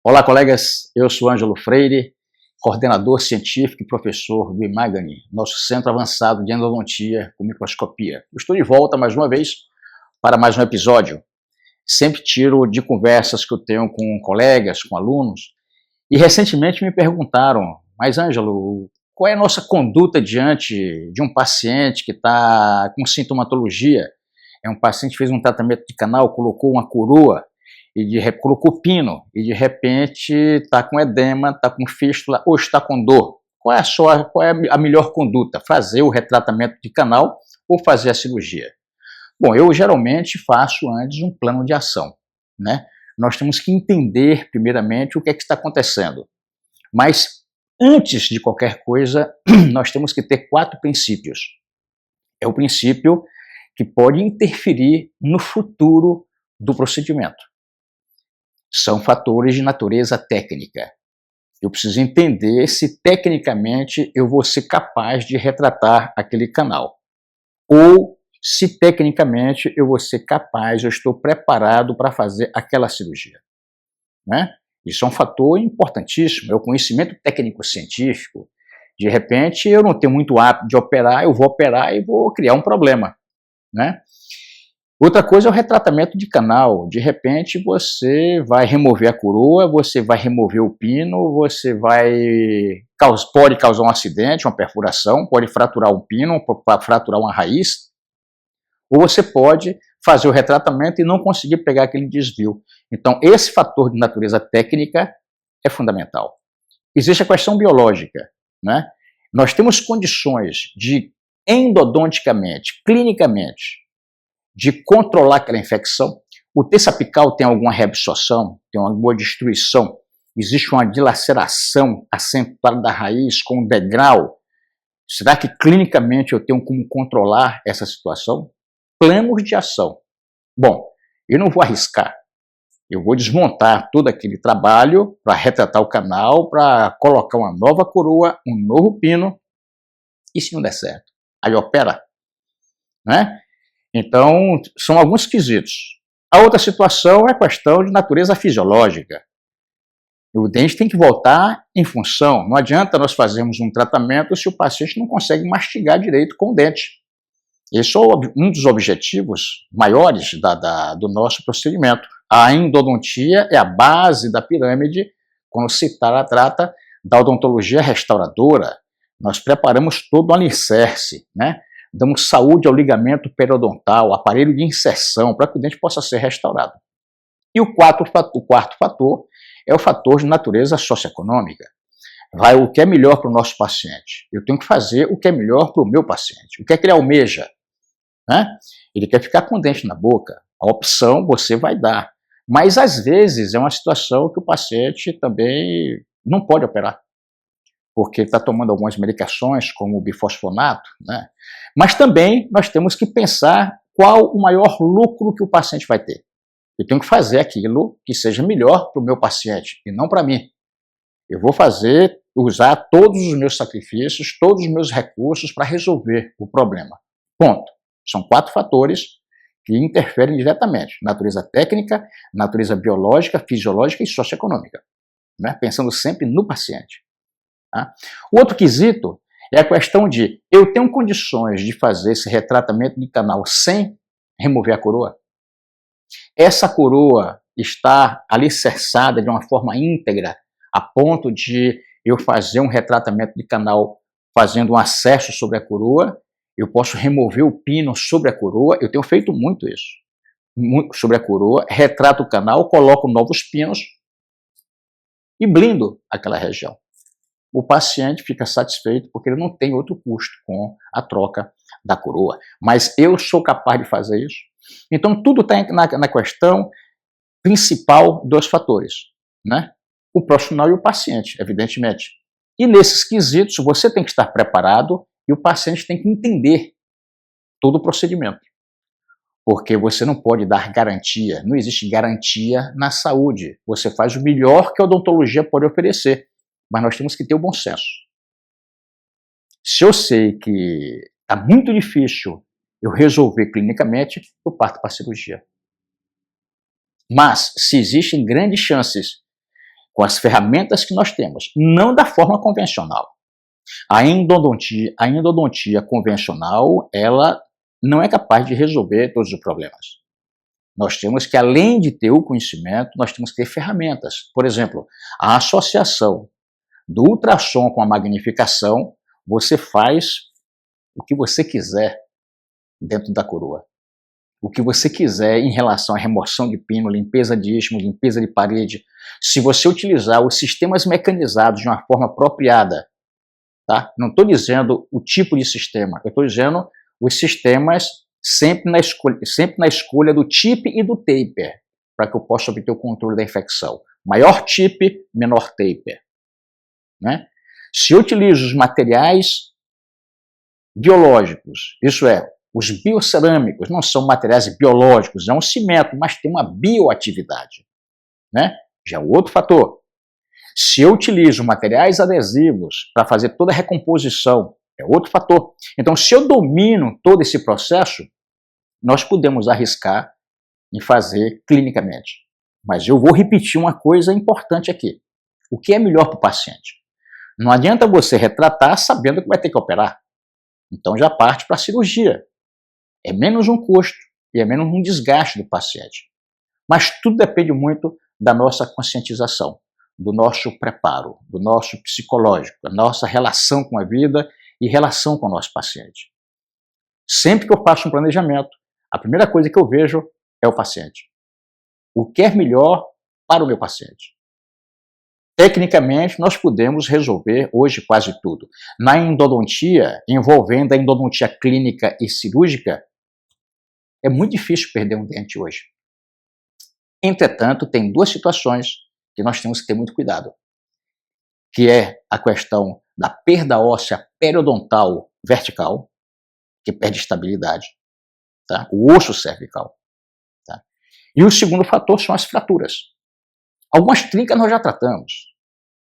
Olá, colegas. Eu sou Ângelo Freire, coordenador científico e professor do IMAGANI, nosso Centro Avançado de Endodontia com Microscopia. Eu estou de volta mais uma vez para mais um episódio. Sempre tiro de conversas que eu tenho com colegas, com alunos, e recentemente me perguntaram: mas Ângelo, qual é a nossa conduta diante de um paciente que está com sintomatologia? É um paciente que fez um tratamento de canal, colocou uma coroa, colocou pino, e de repente está com edema, está com fístula ou está com dor. Qual é a melhor conduta? Fazer o retratamento de canal ou fazer a cirurgia? Bom, eu geralmente faço antes um plano de ação, né? Nós temos que entender primeiramente o que é que está acontecendo. Mas antes de qualquer coisa, nós temos que ter 4 princípios. É o princípio que pode interferir no futuro do procedimento. São fatores de natureza técnica. Eu preciso entender se tecnicamente eu vou ser capaz de retratar aquele canal. Ou se tecnicamente eu vou ser capaz, eu estou preparado para fazer aquela cirurgia. Né? Isso é um fator importantíssimo, é o conhecimento técnico-científico. De repente eu não tenho muito hábito de operar, eu vou operar e vou criar um problema. Né? Outra coisa é o retratamento de canal. De repente você vai remover a coroa, você vai remover o pino, você pode causar um acidente, uma perfuração, pode fraturar um pino, fraturar uma raiz, ou você pode fazer o retratamento e não conseguir pegar aquele desvio. Então esse fator de natureza técnica é fundamental. Existe a questão biológica, né? Nós temos condições de endodonticamente, clinicamente, de controlar aquela infecção. O terço apical tem alguma reabsorção, tem alguma destruição, existe uma dilaceração acentuada da raiz com um degrau. Será que clinicamente eu tenho como controlar essa situação? Planos de ação. Bom, eu não vou arriscar. Eu vou desmontar todo aquele trabalho para retratar o canal, para colocar uma nova coroa, um novo pino, e se não der certo? Aí opera, né? Então, são alguns quesitos. A outra situação é a questão de natureza fisiológica. O dente tem que voltar em função. Não adianta nós fazermos um tratamento se o paciente não consegue mastigar direito com o dente. Esse é um dos objetivos maiores do nosso procedimento. A endodontia é a base da pirâmide quando se trata da odontologia restauradora. Nós preparamos todo o alicerce, né? Damos saúde ao ligamento periodontal, aparelho de inserção, para que o dente possa ser restaurado. E o quarto fator é o fator de natureza socioeconômica. O que é melhor para o nosso paciente? Eu tenho que fazer o que é melhor para o meu paciente. O que é que ele almeja? Né? Ele quer ficar com o dente na boca. A opção você vai dar. Mas, às vezes, é uma situação que o paciente também não pode operar, porque está tomando algumas medicações, como o bifosfonato, né? Mas também nós temos que pensar qual o maior lucro que o paciente vai ter. Eu tenho que fazer aquilo que seja melhor para o meu paciente e não para mim. Eu vou usar todos os meus sacrifícios, todos os meus recursos para resolver o problema. Ponto. São 4 fatores que interferem diretamente: natureza técnica, natureza biológica, fisiológica e socioeconômica, né? Pensando sempre no paciente. O outro quesito é a questão de: eu tenho condições de fazer esse retratamento de canal sem remover a coroa? Essa coroa está alicerçada de uma forma íntegra a ponto de eu fazer um retratamento de canal fazendo um acesso sobre a coroa? Eu posso remover o pino sobre a coroa? Eu tenho feito muito isso. Sobre a coroa, retrato o canal, coloco novos pinos e blindo aquela região. O paciente fica satisfeito porque ele não tem outro custo com a troca da coroa. Mas eu sou capaz de fazer isso? Então, tudo está na questão principal dos fatores, né? O profissional e o paciente, evidentemente. E nesses quesitos, você tem que estar preparado e o paciente tem que entender todo o procedimento. Porque você não pode dar garantia, não existe garantia na saúde. Você faz o melhor que a odontologia pode oferecer. Mas nós temos que ter o bom senso. Se eu sei que está muito difícil eu resolver clinicamente, eu parto para a cirurgia. Mas, se existem grandes chances com as ferramentas que nós temos, não da forma convencional. A endodontia convencional, ela não é capaz de resolver todos os problemas. Nós temos que, além de ter o conhecimento, nós temos que ter ferramentas. Por exemplo, a associação do ultrassom com a magnificação, você faz o que você quiser dentro da coroa. O que você quiser em relação à remoção de pino, limpeza de istmo, limpeza de parede. Se você utilizar os sistemas mecanizados de uma forma apropriada, tá? Não estou dizendo o tipo de sistema, eu estou dizendo os sistemas sempre na escolha do tip e do taper, para que eu possa obter o controle da infecção. Maior tip, menor taper. Né? Se eu utilizo os materiais biológicos, isso é, os biocerâmicos não são materiais biológicos, é um cimento, mas tem uma bioatividade. Né? Já é outro fator. Se eu utilizo materiais adesivos para fazer toda a recomposição, é outro fator. Então, se eu domino todo esse processo, nós podemos arriscar em fazer clinicamente. Mas eu vou repetir uma coisa importante aqui. O que é melhor para o paciente? Não adianta você retratar sabendo que vai ter que operar. Então já parte para a cirurgia. É menos um custo e é menos um desgaste do paciente. Mas tudo depende muito da nossa conscientização, do nosso preparo, do nosso psicológico, da nossa relação com a vida e relação com o nosso paciente. Sempre que eu faço um planejamento, a primeira coisa que eu vejo é o paciente. O que é melhor para o meu paciente? Tecnicamente, nós podemos resolver hoje quase tudo. Na endodontia, envolvendo a endodontia clínica e cirúrgica, é muito difícil perder um dente hoje. Entretanto, tem duas situações que nós temos que ter muito cuidado, que é a questão da perda óssea periodontal vertical, que perde estabilidade, tá? O osso cervical. Tá? E o segundo fator são as fraturas. Algumas trincas nós já tratamos.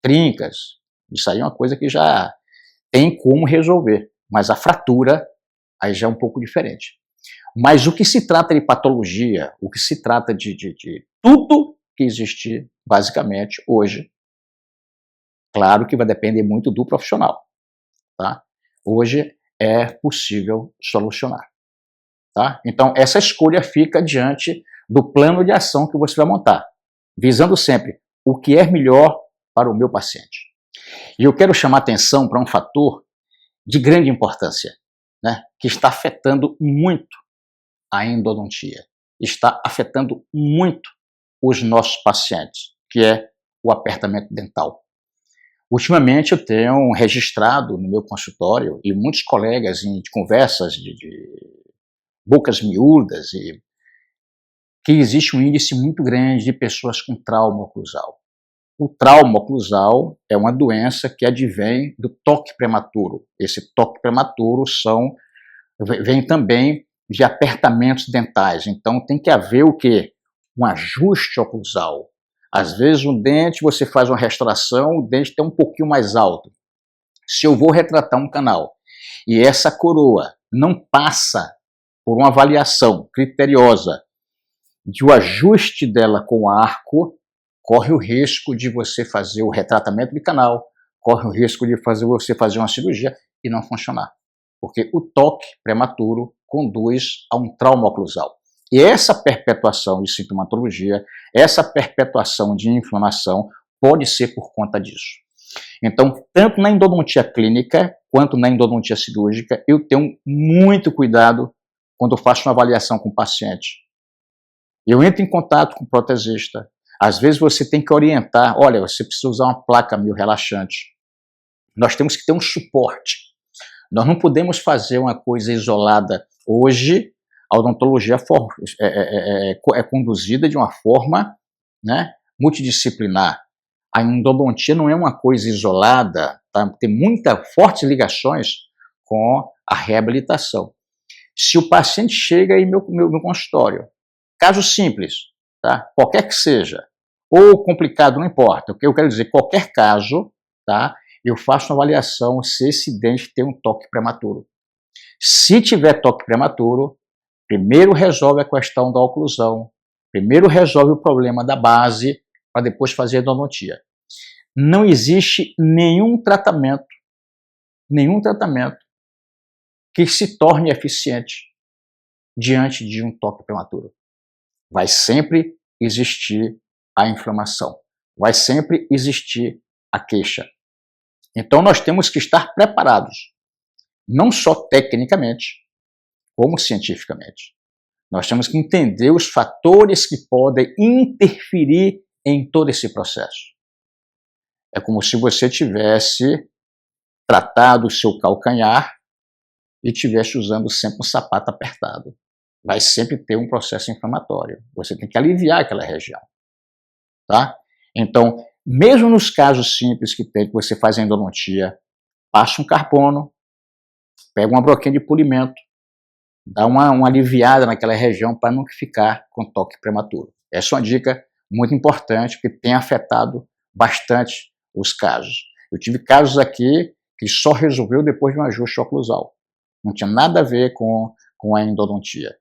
Trincas, isso aí é uma coisa que já tem como resolver, mas a fratura aí já é um pouco diferente. Mas o que se trata de patologia, o que se trata de tudo que existe basicamente hoje, claro que vai depender muito do profissional. Tá? Hoje é possível solucionar. Tá? Então essa escolha fica diante do plano de ação que você vai montar, visando sempre o que é melhor para o meu paciente. E eu quero chamar atenção para um fator de grande importância, né, que está afetando muito a endodontia, está afetando muito os nossos pacientes, que é o apertamento dental. Ultimamente eu tenho registrado no meu consultório e muitos colegas em conversas de bocas miúdas e que existe um índice muito grande de pessoas com trauma oclusal. O trauma oclusal é uma doença que advém do toque prematuro. Esse toque prematuro vem também de apertamentos dentais. Então tem que haver o quê? Um ajuste oclusal. Às vezes um dente, você faz uma restauração, o dente está um pouquinho mais alto. Se eu vou retratar um canal e essa coroa não passa por uma avaliação criteriosa de o ajuste dela com o arco, corre o risco de você fazer o retratamento de canal, corre o risco de você fazer uma cirurgia e não funcionar. Porque o toque prematuro conduz a um trauma oclusal. E essa perpetuação de sintomatologia, essa perpetuação de inflamação pode ser por conta disso. Então, tanto na endodontia clínica quanto na endodontia cirúrgica, eu tenho muito cuidado quando eu faço uma avaliação com o paciente. Eu entro em contato com o protesista. Às vezes você tem que orientar, olha, você precisa usar uma placa meio relaxante. Nós temos que ter um suporte. Nós não podemos fazer uma coisa isolada. Hoje, a odontologia é conduzida de uma forma, né, multidisciplinar. A endodontia não é uma coisa isolada, tá? Tem muitas fortes ligações com a reabilitação. Se o paciente chega aí no meu consultório, caso simples, tá? Qualquer que seja, ou complicado, não importa. O que eu quero dizer, qualquer caso, tá? Eu faço uma avaliação se esse dente tem um toque prematuro. Se tiver toque prematuro, primeiro resolve a questão da oclusão, primeiro resolve o problema da base, para depois fazer a endodontia. não existe nenhum tratamento que se torne eficiente diante de um toque prematuro. Vai sempre existir a inflamação, vai sempre existir a queixa. Então nós temos que estar preparados, não só tecnicamente, como cientificamente. Nós temos que entender os fatores que podem interferir em todo esse processo. É como se você tivesse tratado o seu calcanhar e estivesse usando sempre um sapato apertado. Vai sempre ter um processo inflamatório. Você tem que aliviar aquela região. Tá? Então, mesmo nos casos simples que você faz a endodontia, passa um carbono, pega uma broquinha de polimento, dá uma aliviada naquela região para não ficar com toque prematuro. Essa é uma dica muito importante que tem afetado bastante os casos. Eu tive casos aqui que só resolveu depois de um ajuste oclusal. Não tinha nada a ver com a endodontia.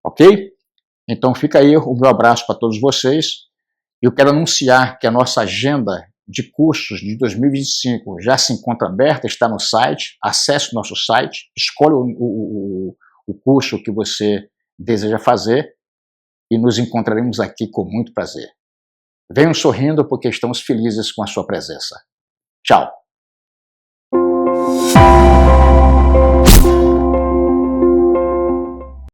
Ok? Então fica aí o meu abraço para todos vocês. Eu quero anunciar que a nossa agenda de cursos de 2025 já se encontra aberta, está no site. Acesse o nosso site, escolha o curso que você deseja fazer e nos encontraremos aqui com muito prazer. Venham sorrindo porque estamos felizes com a sua presença. Tchau!